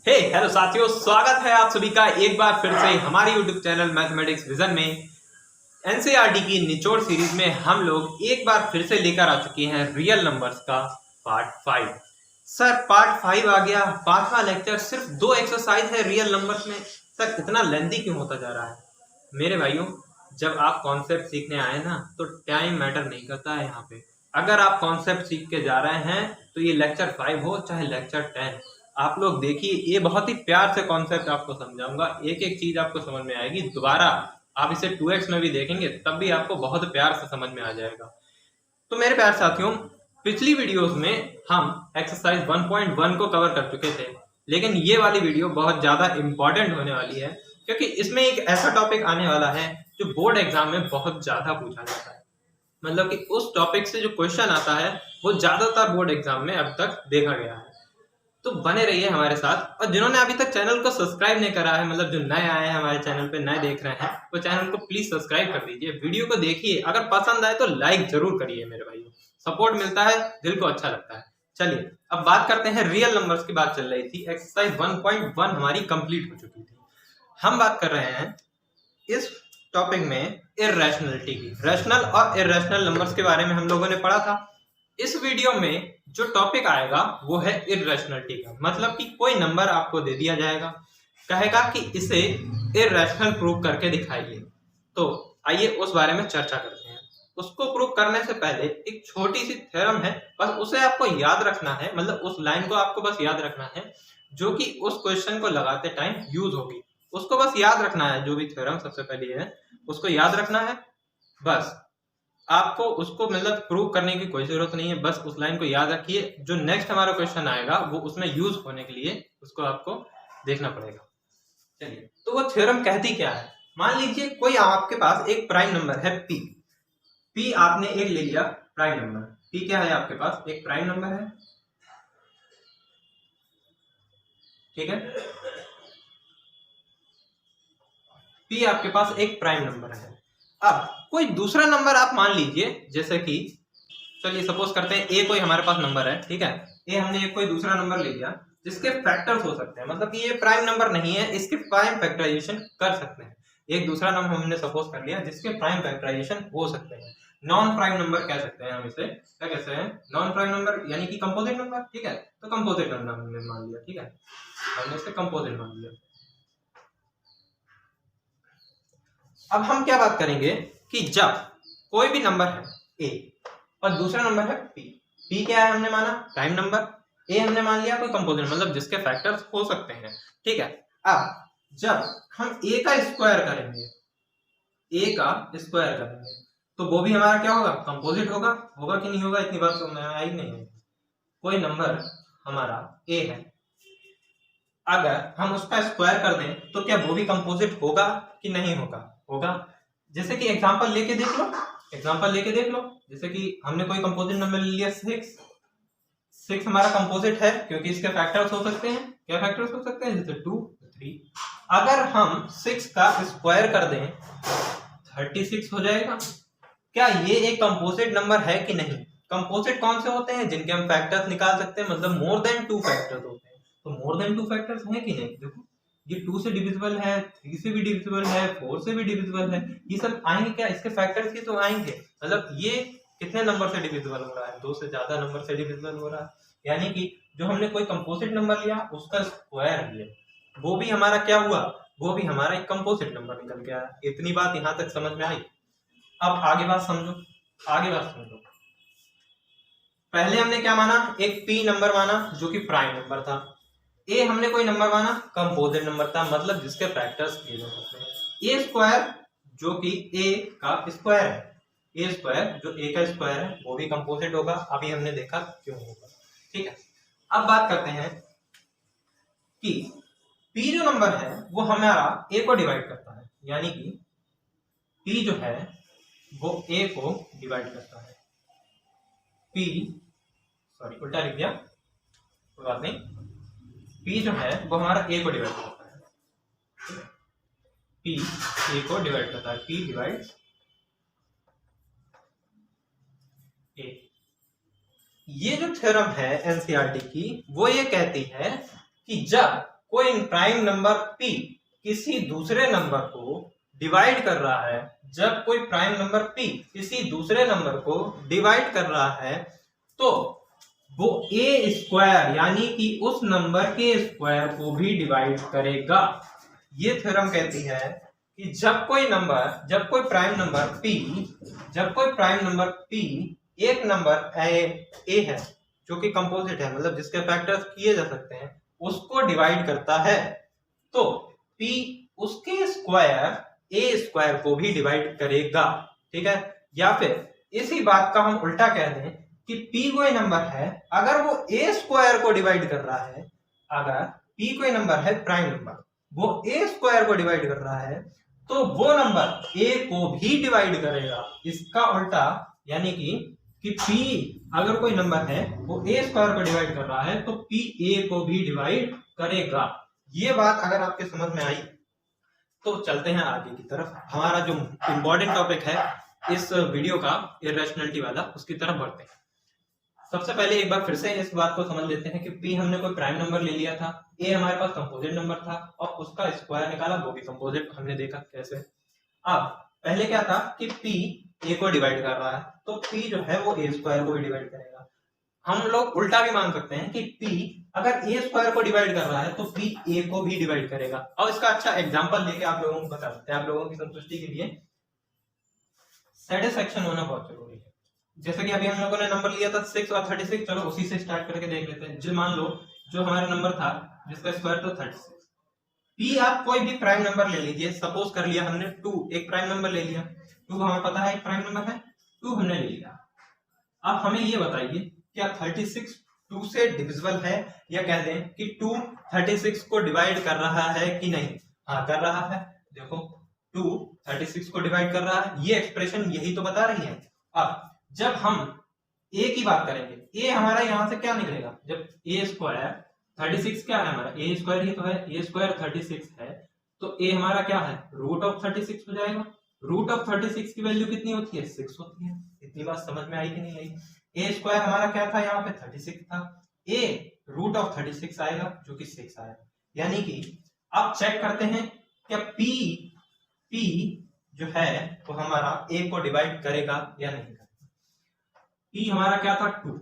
Hello साथियों, स्वागत है आप सभी का एक बार फिर से हमारे YouTube चैनल मैथमेटिक्स विजन में। एनसीईआरटी की निचोड़ सीरीज में हम लोग एक बार फिर से लेकर आ चुके हैं रियल नंबर्स का पार्ट 5। सर पार्ट 5 आ गया, 5वां लेक्चर, सिर्फ 2 एक्सरसाइज है रियल नंबर्स में। सर इतना लेंथी क्यों होता जा रहा है? मेरे भाइयों, जब आप कॉन्सेप्ट सीखने आए ना तो टाइम मैटर नहीं करता है यहाँ पे। अगर आप कॉन्सेप्ट सीख के जा रहे हैं तो ये लेक्चर 5 हो चाहे लेक्चर 10, आप लोग देखिए, ये बहुत ही प्यार से कॉन्सेप्ट आपको समझाऊंगा, एक एक चीज आपको समझ में आएगी। दोबारा आप इसे 2x में भी देखेंगे तब भी आपको बहुत प्यार से समझ में आ जाएगा। तो मेरे प्यार साथियों, पिछली वीडियोस में हम एक्सरसाइज 1.1 को कवर कर चुके थे, लेकिन ये वाली वीडियो बहुत ज्यादा इंपॉर्टेंट होने वाली है क्योंकि इसमें एक ऐसा टॉपिक आने वाला है जो बोर्ड एग्जाम में बहुत ज्यादा पूछा जाता है। मतलब कि उस टॉपिक से जो क्वेश्चन आता है वो ज्यादातर बोर्ड एग्जाम में अब तक देखा गया है। तो बने रहिए हमारे साथ, और जिन्होंने अभी तक चैनल को सब्सक्राइब नहीं करा है, मतलब जो नए आए हैं हमारे चैनल पे, नए देख रहे हैं, वो चैनल को प्लीज सब्सक्राइब कर दीजिए, वीडियो को देखिए, अगर पसंद आए तो लाइक जरूर करिए मेरे भाइयों, सपोर्ट मिलता है, दिल को अच्छा लगता है। चलिए अब बात करते हैं, रियल नंबर्स की बात चल रही थी, एक्सरसाइज 1.1 हमारी कंप्लीट हो चुकी थी। हम बात कर रहे हैं इस टॉपिक में इर्रेशनलिटी की। रैशनल और इर्रेशनल नंबर्स के बारे में हम लोगों ने पढ़ा था। इस वीडियो में जो टॉपिक आएगा वो है इर्रेशनलिटी का। मतलब कि कोई नंबर आपको दे दिया जाएगा, कहेगा कि इसे इर्रेशनल प्रूव करके दिखाइए। तो आइए उस बारे में चर्चा करते हैं। उसको प्रूव करने से पहले एक छोटी सी थ्योरम है, बस उसे आपको याद रखना है, मतलब उस लाइन को आपको बस याद रखना है जो कि उस क्वेश्चन को लगाते टाइम यूज होगी। उसको बस याद रखना है, जो भी थ्योरम सबसे पहले है उसको याद रखना है। बस आपको उसको मतलब प्रूव करने की कोई जरूरत नहीं है, बस उस लाइन को याद रखिए। जो नेक्स्ट हमारा क्वेश्चन आएगा वो उसमें यूज होने के लिए उसको आपको देखना पड़ेगा। चलिए, तो वो थ्योरम कहती क्या है? मान लीजिए कोई आपके पास एक प्राइम नंबर है पी। पी आपने एक ले लिया प्राइम नंबर। पी क्या है? आपके पास एक प्राइम नंबर है, ठीक है। पी आपके पास एक प्राइम नंबर है। अब कोई दूसरा नंबर आप मान लीजिए, जैसे कि चलिए सपोज करते हैं ए कोई हमारे पास नंबर है, ठीक है। ए हमने कोई दूसरा नंबर ले लिया जिसके फैक्टर्स हो सकते हैं, मतलब कि ये प्राइम नंबर नहीं है, इसके प्राइम फैक्टराइजेशन कर सकते हैं। एक दूसरा नंबर हमने सपोज कर लिया जिसके प्राइम फैक्टराइजेशन हो सकते हैं। नॉन प्राइम नंबर कह सकते हैं हम इसे। क्या कहते हैं? नॉन प्राइम नंबर, यानी कि कंपोजिट नंबर, ठीक है। तो कंपोजिट नंबर हमने मान लिया, ठीक है, हमने इसे कंपोजिट मान लिया। अब हम क्या बात करेंगे कि जब कोई भी नंबर है ए और दूसरा नंबर है पी। पी क्या है? हमने माना प्राइम नंबर। ए हमने मान लिया कोई कंपोजिट, मतलब जिसके फैक्टर्स हो सकते हैं, ठीक है। अब जब हम ए का स्क्वायर करेंगे, ए का स्क्वायर करेंगे तो वो भी हमारा क्या होगा? कंपोजिट होगा। होगा कि नहीं होगा? इतनी बात समझ में आई नहीं है? कोई नंबर हमारा ए है, अगर हम उसका स्क्वायर कर दें तो क्या वो भी कंपोजिट होगा कि नहीं होगा? होगा। जैसे कि एग्जांपल लेके देख लो, एग्जांपल लेके देख लो। जैसे कि हमने कोई कंपोजिट नंबर ले लिया 6। 6 हमारा कंपोजिट है क्योंकि इसके फैक्टर्स हो सकते हैं। क्या फैक्टर्स हो सकते हैं? जैसे 2, 3। अगर हम 6 का स्क्वायर कर दें 36 हो जाएगा। क्या ये एक कंपोजिट नंबर है कि नहीं? कंपोजिट कौन से होते हैं? जिनके हम फैक्टर्स निकाल सकते हैं, मतलब मोर देन 2 फैक्टर्स होते हैं। तो मोर देन 2 फैक्टर्स हैं कि नहीं? देखो, ये 2 से डिविजिबल है, 3 से भी डिविजिबल है, 4 से भी डिविजिबल है। ये सब आएंगे क्या? इसके फैक्टर्स ही तो आएंगे। मतलब ये कितने नंबर से डिविजिबल हो रहा है? 2 से ज्यादा नंबर से डिविजिबल हो रहा है। यानी कि जो हमने कोई कंपोजिट नंबर लिया उसका स्क्वायर लिया, वो भी हमारा क्या हुआ? वो भी हमारा एक कंपोजिट नंबर निकल के आया। इतनी बात यहां तक समझ में आई? अब आगे बात समझो, आगे बात समझो। पहले हमने क्या माना? एक पी नंबर माना जो कि प्राइम नंबर था। ए हमने कोई नंबर माना कंपोजिट नंबर था, मतलब जिसके फैक्टर्स ए हो सकते हैं। ए स्क्वायर जो कि ए का स्क्वायर है, ए स्क्वायर जो ए का स्क्वायर है वो भी कंपोजिट होगा। अभी हमने देखा क्यों होगा, ठीक है। अब बात करते हैं कि पी जो नंबर है वो हमारा ए को डिवाइड करता है, यानी कि पी जो है वो ए को डिवाइड करता है। पी, सॉरी उल्टा लिख दिया, कोई बात नहीं। पी जो है वो हमारा ए को डिवाइड करता है। पी ए को डिवाइड करता है, पी डिवाइड ए। ये जो थ्योरम है एनसीईआरटी की, वो ये कहती है कि जब कोई प्राइम नंबर p किसी दूसरे नंबर को डिवाइड कर रहा है, जब कोई प्राइम नंबर p किसी दूसरे नंबर को डिवाइड कर रहा है तो वो a स्क्वायर यानी कि उस नंबर के स्क्वायर को भी डिवाइड करेगा। ये थ्योरम कहती है कि जब कोई प्राइम नंबर p एक नंबर a है जो कि कंपोजिट है, मतलब जिसके फैक्टर्स किए जा सकते हैं, उसको डिवाइड करता है तो p उसके स्क्वायर a स्क्वायर को भी डिवाइड करेगा। ठीक है, या फिर इसी बात का हम उल्टा कह दें कि p कोई नंबर है, अगर वो a स्क्वायर को डिवाइड कर रहा है, अगर p कोई नंबर है प्राइम नंबर, वो a स्क्वायर को डिवाइड कर रहा है तो वो नंबर a को भी डिवाइड करेगा। इसका उल्टा यानी कि p अगर कोई नंबर है वो a स्क्वायर को डिवाइड कर रहा है तो p a को भी डिवाइड करेगा। ये बात अगर आपके समझ में आई तो चलते हैं आगे की तरफ। हमारा जो इम्पोर्टेंट टॉपिक है इस वीडियो का इर्रेशनलिटी वाला, उसकी तरफ बढ़ते हैं। सबसे पहले एक बार फिर से इस बात को समझ लेते हैं कि p हमने कोई प्राइम नंबर ले लिया था, a हमारे पास कंपोजिट नंबर था और उसका स्क्वायर निकाला, वो भी कंपोजिट, हमने देखा कैसे। अब पहले क्या था कि p a को डिवाइड कर रहा है तो p जो है वो a स्क्वायर को भी डिवाइड करेगा। हम लोग उल्टा भी मान सकते हैं कि p अगर a स्क्वायर को डिवाइड कर रहा है तो p a को भी डिवाइड करेगा। और इसका अच्छा एग्जांपल लेके आप लोगों को बता सकते हैं, आप लोगों की संतुष्टि के लिए सेटिस्फैक्शन होना बहुत जरूरी है। जैसे कि अभी हम लोगों ने नंबर लिया था 6 और 36, चलो उसी से स्टार्ट करके देख लेते हैं। जो मान लो जो हमारा नंबर था जिसका स्क्वायर था 36, p आप कोई भी प्राइम नंबर ले लीजिए, सपोज कर लिया हमने 2, एक प्राइम नंबर ले लिया, 2 हमें पता है एक प्राइम नंबर है, 2 हमने ले लिया। अब हमें ये बताइए क्या 36 2 से डिविजिबल है, या कह दें कि 2 36 को डिवाइड कर रहा है कि नहीं? हाँ कर रहा है, देखो 2 36 को डिवाइड कर रहा है, ये एक्सप्रेशन यही तो बता रही है। अब जब हम a की बात करेंगे, a हमारा यहां से क्या निकलेगा, जब a स्क्वायर 36 क्या है हमारा, a स्क्वायर ही तो है, a स्क्वायर 36 है तो a हमारा क्या है, रूट ऑफ 36 हो जाएगा। रूट ऑफ 36 की वैल्यू कितनी होती है, 6 होती है। इतनी बात समझ में आई कि नहीं आई? a स्क्वायर हमारा क्या था, यहाँ पे 36 था, a रूट ऑफ 36 आएगा जो कि 6 आएगा। यानी कि अब चेक करते हैं क्या p जो है वो हमारा a को डिवाइड करेगा या नहीं करेगा। p हमारा क्या था 2,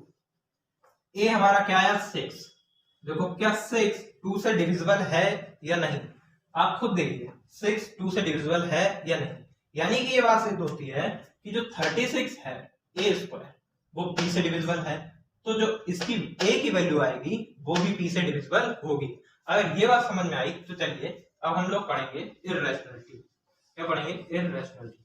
a हमारा क्या आया 6। देखो क्या 6 2 से डिविजिबल है या नहीं, आप खुद देखिए 6 2 से डिविजिबल है या नहीं। यानी कि ये बात सिद्ध होती है कि जो 36 है a स्क्वायर वो p से डिविजिबल है, तो जो इसकी a की वैल्यू आएगी वो भी p से डिविजिबल होगी। अगर ये बात समझ में आई तो चलिए अब हम लोग पढ़ेंगे इर्रेशनलिटी। क्या पढ़ेंगे? इर्रेशनलिटी।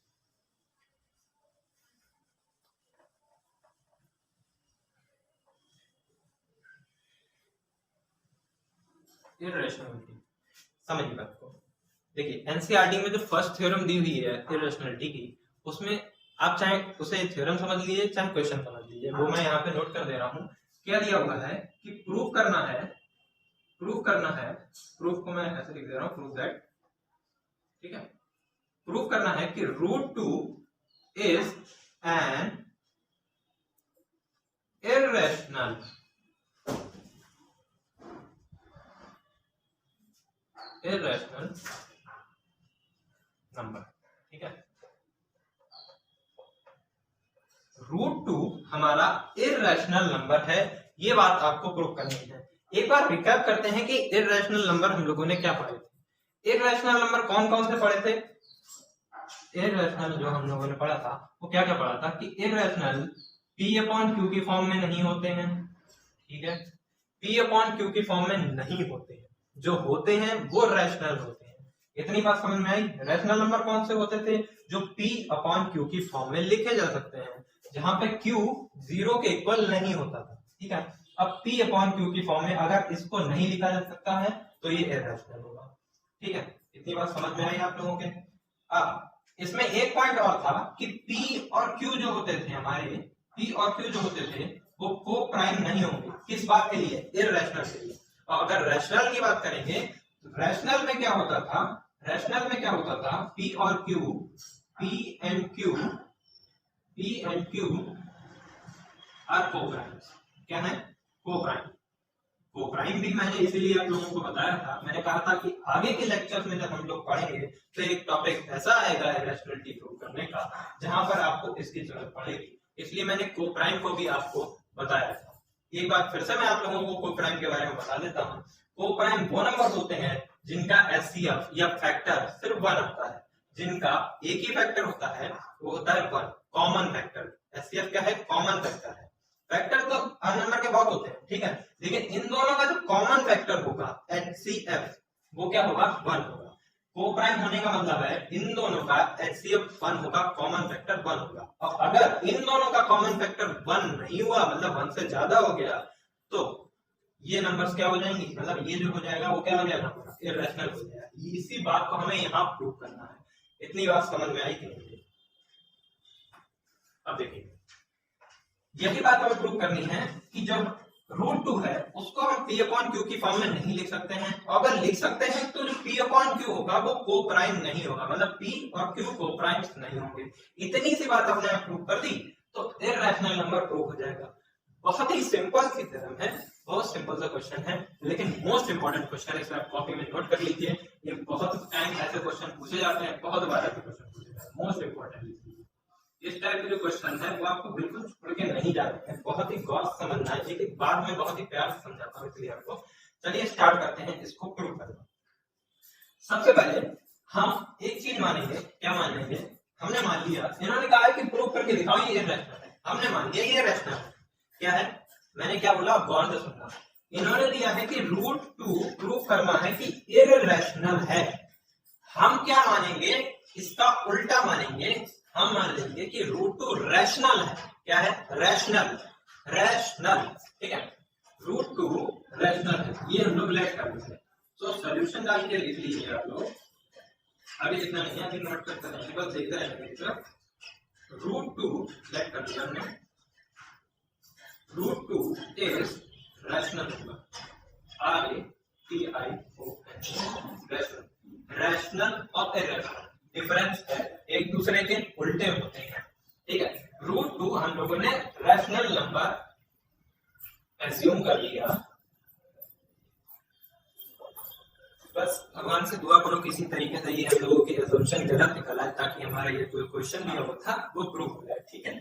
इर्रेशनलिटी समझिए बात को। देखिए एनसीईआरटी में जो फर्स्ट थ्योरम दी हुई है इर्रेशनलिटी की, उसमें आप चाहे उसे थ्योरम समझ लीजिए चाहे क्वेश्चन समझ लीजिए, वो मैं यहाँ पे नोट कर दे रहा हूँ। क्या दिया हुआ है कि प्रूफ करना है, प्रूफ को मैं ऐसे लिख दे रहा हूँ, प्रूफ दैट, ठीक है, प्रूफ करना है कि √2 इज एन इर्रेशनल नंबर। ठीक है, √2 हमारा इर्रेशनल नंबर है, ये बात आपको प्रूव करनी है। एक बार रिकैप करते हैं कि इर्रेशनल नंबर हम लोगों ने क्या पढ़े थे। इर्रेशनल नंबर कौन कौन से पढ़े थे? इर्रेशनल जो हम लोगों ने पढ़ा था वो क्या क्या पढ़ा था कि इर्रेशनल p/q की फॉर्म में नहीं होते हैं। ठीक है, p/q की फॉर्म में नहीं होते हैं, जो होते हैं वो रैशनल होते हैं। इतनी बात समझ में आई? रैशनल नंबर कौन से होते थे? जो p/q की फॉर्म में लिखे जा सकते हैं, जहां पे q 0 के इक्वल नहीं होता था। ठीक है, अब p/q की फॉर्म में अगर इसको नहीं लिखा जा सकता है तो ये इर्रेशनल होगा। ठीक है, इतनी बात समझ में आई आप लोगों के? अब इसमें एक पॉइंट और था कि p और q जो होते थे हमारे, p और q जो होते थे वो को प्राइम नहीं होंगे। किस बात के लिए? इर्रेशनल के लिए। और अगर रैशनल की बात करेंगे तो रैशनल में क्या होता था? रैशनल में क्या होता था? p और q, p and q are coprime. क्या है? को प्राइम। कोप्राइम भी मैंने इसीलिए आप लोगों को बताया था, मैंने कहा था कि आगे के लेक्चर्स में जब हम लोग पढ़ेंगे तो एक टॉपिक ऐसा आएगा इरेशनैलिटी प्रूव करने का जहां पर आपको इसकी जरूरत पड़ेगी, इसलिए मैंने कोप्राइम को भी आपको बताया था। एक बार फिर से मैं आप लोगों को कोप्राइम के बारे में बता देता हूँ। कोप्राइम वो नंबर होते हैं जिनका एचसीएफ या फैक्टर सिर्फ 1 आता है, जिनका एक ही फैक्टर होता है वो होता है 1, कॉमन फैक्टर। एचसीएफ क्या है? कॉमन फैक्टर है। फैक्टर तो हर नंबर के बहुत होते हैं, ठीक है, लेकिन इन दोनों का जो कॉमन फैक्टर होगा एचसीएफ वो क्या होगा? 1 होगा। कोप्राइम होने का मतलब है इन दोनों का एचसीएफ 1 होगा, कॉमन फैक्टर 1 होगा। अब अगर इन दोनों का कॉमन फैक्टर 1 नहीं हुआ, मतलब 1 से ज्यादा हो गया, तो ये नंबर्स क्या हो जाएंगे? मतलब ये जो हो जाएगा वो क्या हो जाएगा? इरेशनल हो जाएगा। इसी बात को हमें यहाँ प्रूव करना है। इतनी बात समझ में आई कि नहीं? अब देखिए, यही बात हमें प्रूव करनी है कि जब √2 है उसको हम P/Q की फॉर्म में नहीं लिख सकते हैं, और अगर लिख सकते हैं तो जो P/Q होगा वो कोप्राइम नहीं होगा, मतलब P और Q कोप्राइम्स नहीं होंगे। इतनी सी बात हमने प्रूव कर दी तो इरेशनल नंबर प्रूव हो जाएगा। बहुत ही सिंपल सी थ्योरम है, बहुत सिंपल सा क्वेश्चन है, लेकिन मोस्ट इंपोर्टेंट क्वेश्चन है। इसे आप कॉपी में नोट कर लीजिए, ये बहुत टाइम ऐसे क्वेश्चन पूछे जाते हैं, बहुत बार ऐसे क्वेश्चन पूछे जाते हैं। मोस्ट इंपोर्टेंट इस टाइप के जो क्वेश्चन है वो आपको बिल्कुल छोड़ के नहीं जाते हैं, बहुत ही गौर से समझना है, एक एक बार में बहुत ही प्यार से समझाता हूँ इसलिए आपको। चलिए स्टार्ट करते हैं इसको प्रूव करना। सबसे पहले हम एक चीज मानेंगे। क्या मानेंगे? हमने मान लिया, इन्होंने कहा है कि प्रूव करके दिखाओ ये इरेशनल है, हमने मान लिया ये इरेशनल है। क्या है? मैंने क्या बोला? गौर से सुनना। इन्होंने दिया है कि √2 प्रूव करना है कि इरेशनल है। हम क्या मानेंगे? इसका उल्टा मानेंगे। हम मान लेंगे कि √2 रैशनल है। क्या है? रैशनल, रैशनल, ठीक है। √2 रैशनल है, ये हम लोग लेट कर देंगे। तो सॉल्यूशन डाल के लिख लीजिए आप लोग, अभी लिखना नहीं है, अभी नोट करते रहेंगे, बस देखते रहेंगे। √2 लेट कर दिया हमने, √2 is rational number, RATION, rational और इरेशनल डिफरेंस है, एक दूसरे के उल्टे होते हैं, ठीक है। √2 हम लोगों ने रैशनल नंबर एज्यूम कर लिया। बस भगवान से दुआ करो किसी तरीके से ये हम लोगों की अजम्पशन गलत निकला है, ताकि हमारा ये कोई क्वेश्चन दिया हुआ था वो प्रूव हो जाए, ठीक है।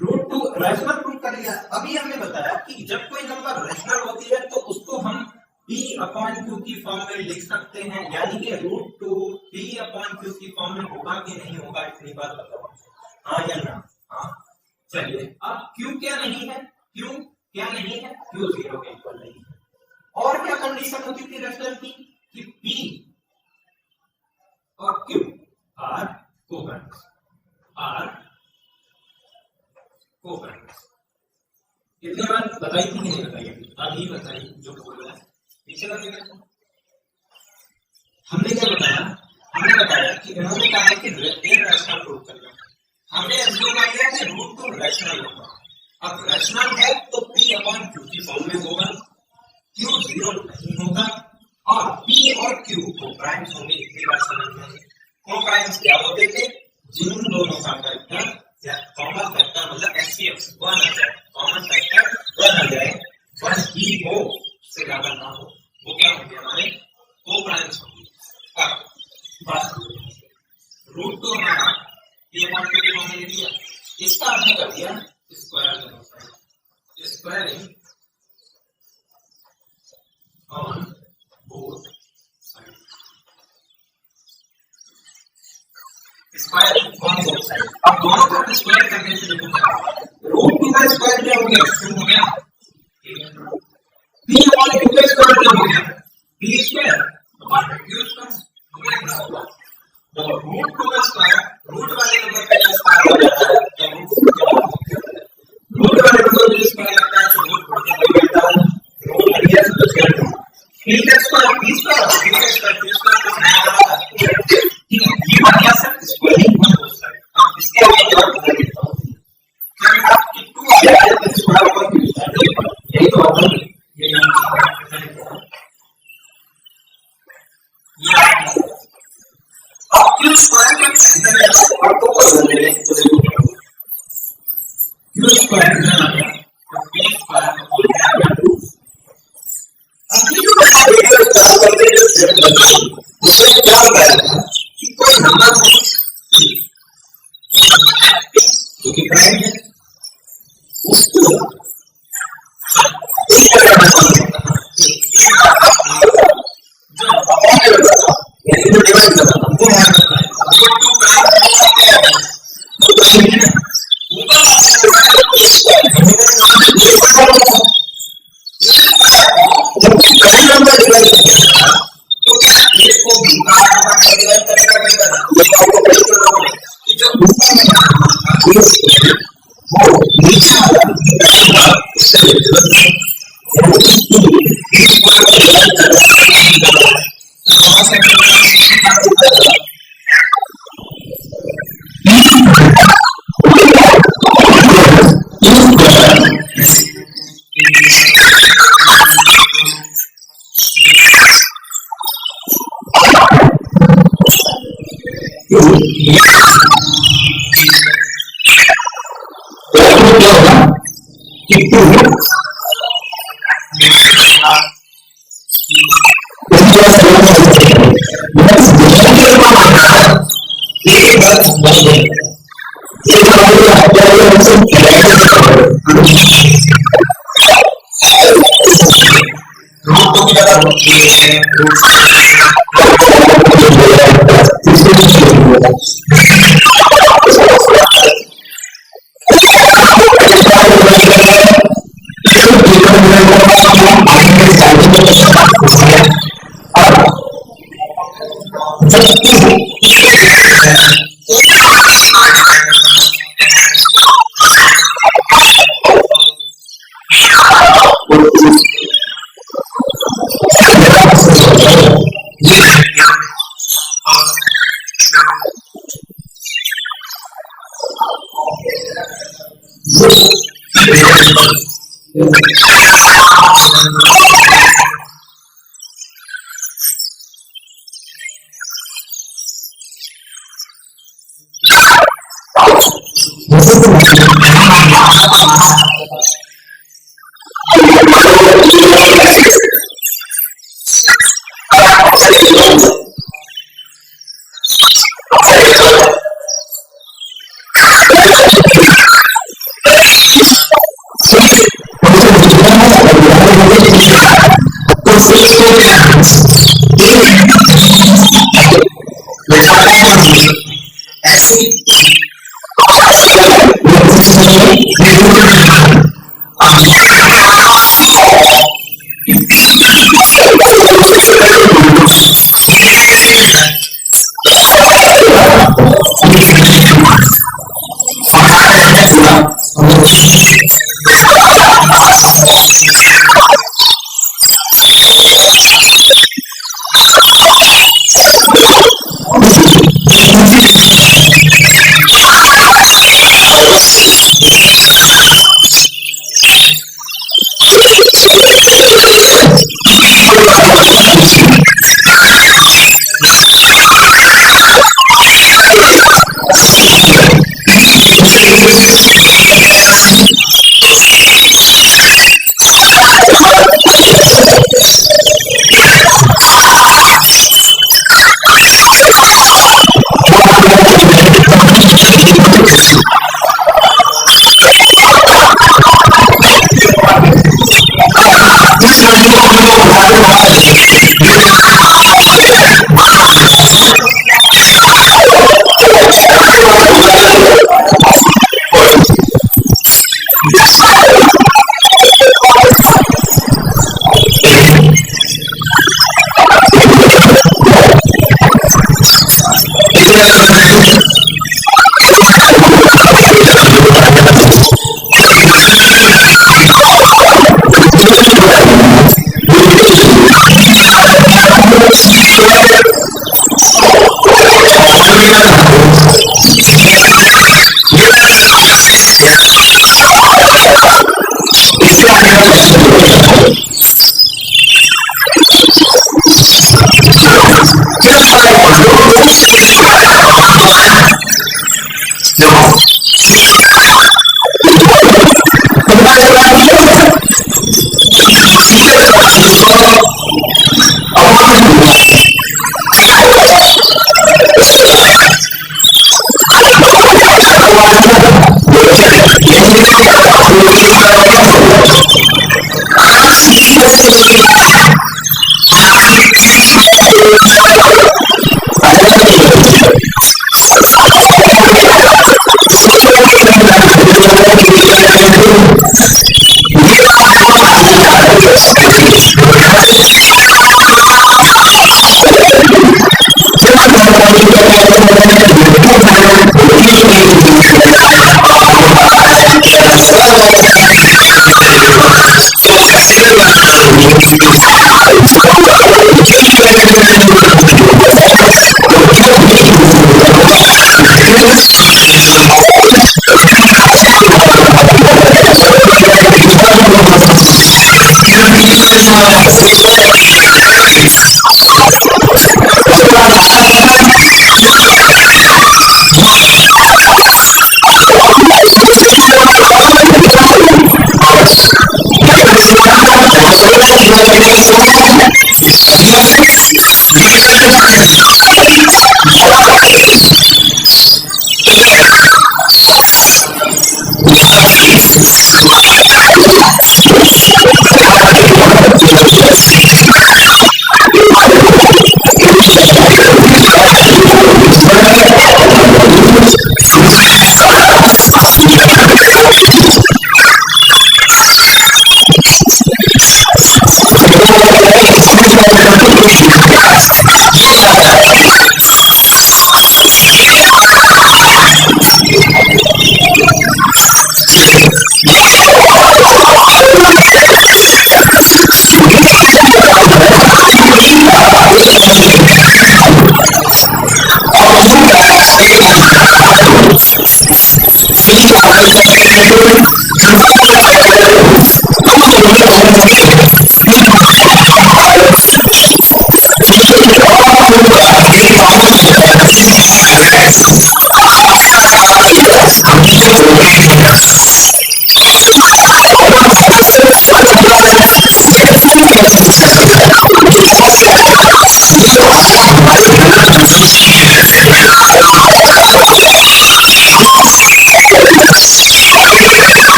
√2 रैशनल प्रूव कर लिया। अभी हमने बताया कि जब कोई नंबर रैशनल होती है तो उसको हम P/Q की फॉर्म में लिख सकते हैं, यानी कि √2 P/Q की फॉर्म में होगा कि नहीं होगा, इतनी बात बताओ, हाँ या ना? हाँ। चलिए, अब Q क्या नहीं है? Q क्या नहीं है? Q 0 के इक्वल नहीं है। और क्या कंडीशन होती थी रैशनल की? कि P और Q are covalent, are covalent. कितनी बार बताई थी कि नहीं बताई? अभी बताई जो बोल रहा है। पीछे लगेगा। हमने क्या बताया? हमने बताया कि इन्होंने कहा है कि इरेशनल प्रूव करना। हमने एज्यूम कर लिया कि √2 रैशनल होगा। अब रैशनल है तो P/Q की फॉर्म में होगा, Q 0 नहीं होगा, और P और Q कोप्राइम्स होंगे। इतनी बात समझ में। कोप्राइम्स क्या होते थे? जिन दोनों का फैक्टर या कॉमन फैक्टर, मतलब एचसीएफ 1 आ जाए, कॉमन फैक्टर 1 आ जाए, 1 ही हो, से ज्यादा ना हो, वो क्या होंगे? हमारे कोप्राइम्स होंगे। अब बात √2 हमारा P/Q की फॉर्म में लिख दिया, इसका हमने कर दिया squaring on both side, squaring on both side. अब दोनों तरफ स्क्वायर करने से देखो क्या होगा? √2 का स्क्वायर क्या हो गया? 2 हो गया। P/Q का स्क्वायर क्या हो गया? P स्क्वायर और Q स्क्वायर हो गया। तो √2 का स्क्वायर रूट वाले नंबर का स्क्वायर हो जाता है, तो रूट वाले नंबर का स्क्वायर आता है तो रूट हो जाता है, रूट आ गया तो स्क्वायर। P का स्क्वायर P स्क्वायर, Q का स्क्वायर Q स्क्वायर कुछ नया आता है, ठीक है। ये आ गया sir squaring on both side. अब इसके आगे क्या होगा देखो, क्या आपकी 2 आ जाए तो स्क्वायर पर Q स्क्वायर, यही तो होगा। ये अब Q स्क्वायर का और तो बदल देंगे तो देखो Q स्क्वायर कितना आ गया? तो P स्क्वायर हो गया 2 उसमें क्या बताया था कि कोई नंबर है जो कि प्राइम है उसको इस तरह का जो डिवाइड करता था वो है तो प्राइम है ऊपर से जब भी प्राइम नंबर डिवाइड करेगा तो क्या एक को भी डिवाइड करेगा कि जो ऊपर में वो नीचे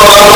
तो